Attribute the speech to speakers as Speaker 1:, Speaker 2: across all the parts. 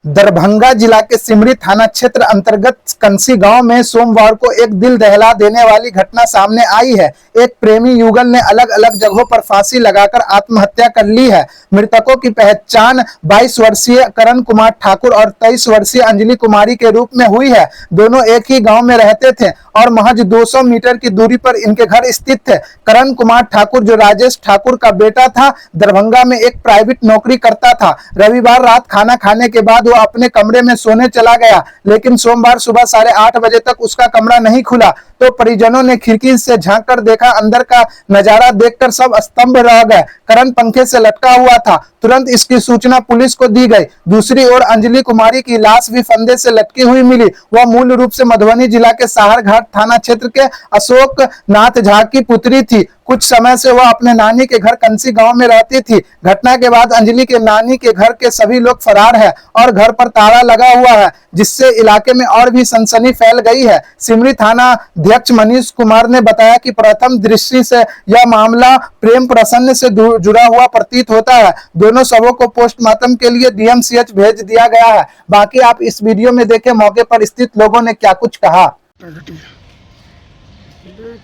Speaker 1: दरभंगा जिला के सिमरी थाना क्षेत्र अंतर्गत कंसी गांव में सोमवार को एक दिल दहला देने वाली घटना सामने आई है। एक प्रेमी युगल ने अलग अलग जगहों पर फांसी लगाकर आत्महत्या कर ली है। मृतकों की पहचान 22 वर्षीय करण कुमार ठाकुर और 23 वर्षीय अंजलि कुमारी के रूप में हुई है। दोनों एक ही गांव में रहते थे और महज 200 मीटर की दूरी पर इनके घर स्थित थे। करण कुमार ठाकुर, जो राजेश ठाकुर का बेटा था, दरभंगा में एक प्राइवेट नौकरी करता था। रविवार रात खाना खाने के बाद वो अपने कमरे में सोने चला गया, लेकिन सोमवार सुबह 8:30 बजे तक उसका कमरा नहीं खुला। तो परिजनों ने खिड़की से झांककर देखा। अंदर का नजारा देखकर सब स्तंभ रह गए। करण पंखे से लटका हुआ था। तुरंत इसकी सूचना पुलिस को दी गई। दूसरी ओर अंजलि कुमारी की लाश भी फंदे से लटकी हुई मिली। वह मूल रूप से मधुबनी जिला के साहरघाट थाना क्षेत्र के अशोक नाथ झा की पुत्री थी। कुछ समय से वह अपने नानी के घर कंसी गांव में रहती थी। घटना के बाद अंजलि के नानी के घर के सभी लोग फरार हैं और घर पर ताला लगा हुआ है, जिससे इलाके में और भी सनसनी फैल गई है। सिमरी थाना अध्यक्ष मनीष कुमार ने बताया कि प्रथम दृष्टि से यह मामला प्रेम प्रसन्न से जुड़ा हुआ प्रतीत होता है। दोनों शवों को पोस्टमार्टम के लिए डीएमसीएच भेज दिया गया है। बाकी आप इस वीडियो में देखें मौके पर स्थित लोगों ने क्या कुछ कहा।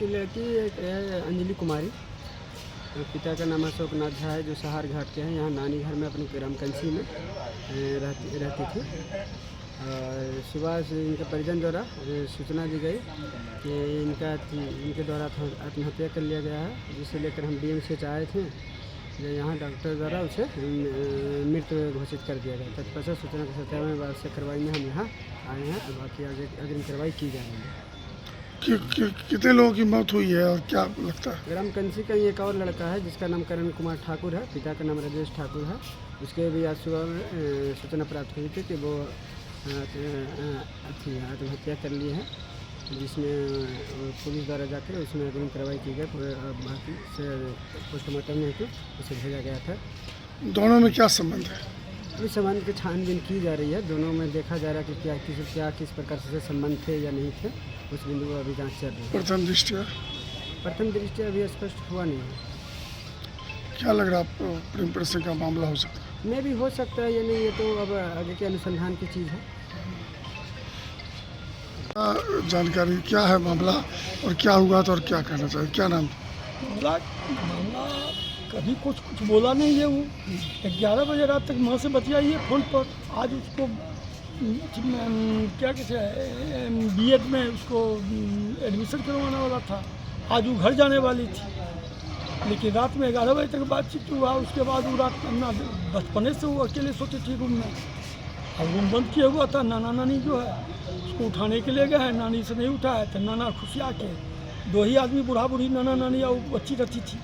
Speaker 2: लड़की अंजलि कुमारी, पिता का नाम अशोक नाथ झा है, जो सहार घाट के हैं। यहाँ नानी घर में अपनी ग्राम कंसी में रहती थी। और सुबह से इनके परिजन द्वारा सूचना दी गई कि इनके द्वारा आत्महत्या कर लिया गया है, जिसे लेकर हम डीएमसीएच आए थे। यहाँ डॉक्टर द्वारा उसे मृत घोषित कर दिया गया। तत्पश्चात सूचना के सत्यापन से कार्रवाई में हम यहाँ आए हैं और बाकी आगे अग्रिम कार्रवाई की जा रही है।
Speaker 3: कितने लोगों की मौत हुई है और क्या लगता है?
Speaker 2: ग्राम कंसी का एक और लड़का है जिसका नाम करण कुमार ठाकुर है, पिता का नाम राजेश ठाकुर है। उसके भी आज सुबह सूचना प्राप्त हुई थी कि वो आत्महत्या कर ली है, जिसमें पुलिस द्वारा जाकर उसमें अग्रिम कार्रवाई की गई। बाकी से पोस्टमार्टम में हेतु उसे भेजा गया था।
Speaker 3: दोनों में क्या संबंध है?
Speaker 2: अभी संबंध की छानबीन की जा रही है। दोनों में देखा जा रहा है कि किस प्रकार से संबंध थे या नहीं थे। उस बिंदु को अभी जांच चल रही है। प्रथम दृष्टया अभी स्पष्ट हुआ नहीं है।
Speaker 3: क्या लग रहा है प्रेम प्रसंग का मामला हो सकता है?
Speaker 2: में भी हो सकता है या नहीं, ये तो अब आगे के अनुसंधान की चीज़ है।
Speaker 3: जानकारी क्या है मामला और क्या हुआ था और क्या कहना चाहिए? क्या नाम?
Speaker 4: मामला कभी कुछ बोला नहीं है। वो 11 बजे रात तक माँ से बतियाई है फ़ोन पर। आज उसको क्या कहते हैं बीएड में उसको एडमिशन करवाने वाला था। आज वो घर जाने वाली थी, लेकिन रात में 11 बजे तक बातचीत हुआ। उसके बाद वो रात अपना बचपने से वो अकेले सोते थे रूम में। अब रूम बंद किया हुआ था। नाना नानी जो है उसको उठाने के लिए गए। नानी से नहीं उठाया तो नाना खुशिया के 2 ही आदमी, बूढ़ा बूढ़ी, नाना नानी और बच्ची रहती थी।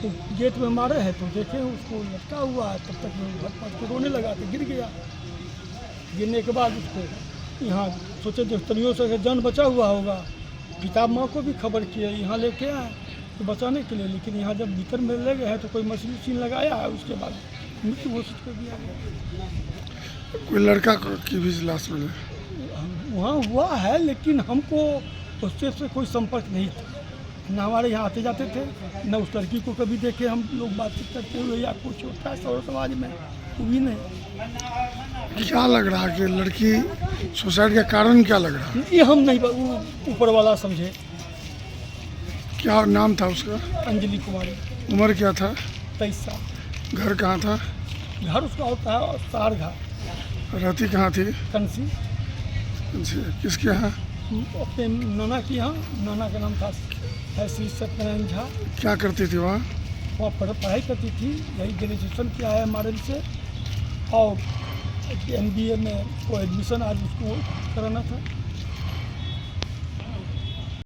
Speaker 4: तो गेट में मारे हैं तो देखे उसको लटका हुआ है। तब तक घर पास के रोने लगा तो गिर गया। गिरने के बाद उसको यहाँ सोचे जो तनियों से जान बचा हुआ होगा। पिता माँ को भी खबर किया, यहाँ लेके आए तो बचाने के लिए, लेकिन यहाँ जब भीतर में ले गए हैं तो कोई मशीन लगाया है। उसके बाद मृत्यु घोषित कर दिया गया।
Speaker 3: कोई लड़का की भी लाश मिले
Speaker 4: वहाँ हुआ है, लेकिन हमको उससे कोई संपर्क नहीं था। न हमारे यहाँ आते जाते थे, न उस लड़की को कभी देखे हम लोग बातचीत करते हुए या कुछ होता है सौर समाज में, वो भी नहीं।
Speaker 3: क्या लग रहा है कि लड़की सुसाइड का कारण क्या लग रहा है?
Speaker 4: ये हम नहीं, ऊपर वाला समझे।
Speaker 3: क्या नाम था उसका?
Speaker 4: अंजलि कुमारी।
Speaker 3: उम्र क्या था?
Speaker 4: 23 साल।
Speaker 3: घर कहाँ था?
Speaker 4: घर उसका होता है सहार घाट।
Speaker 3: रहती कहाँ थी?
Speaker 4: कंसी।
Speaker 3: किसके यहाँ?
Speaker 4: अपने नाना के यहाँ। नाना का नाम था श्री सत्यनारायण झा।
Speaker 3: क्या करती थी वहाँ?
Speaker 4: वहाँ पढ़ाई करती थी। यही ग्रेजुएशन किया है हमारे से, और MBA में वो एडमिशन आज उसको कराना था।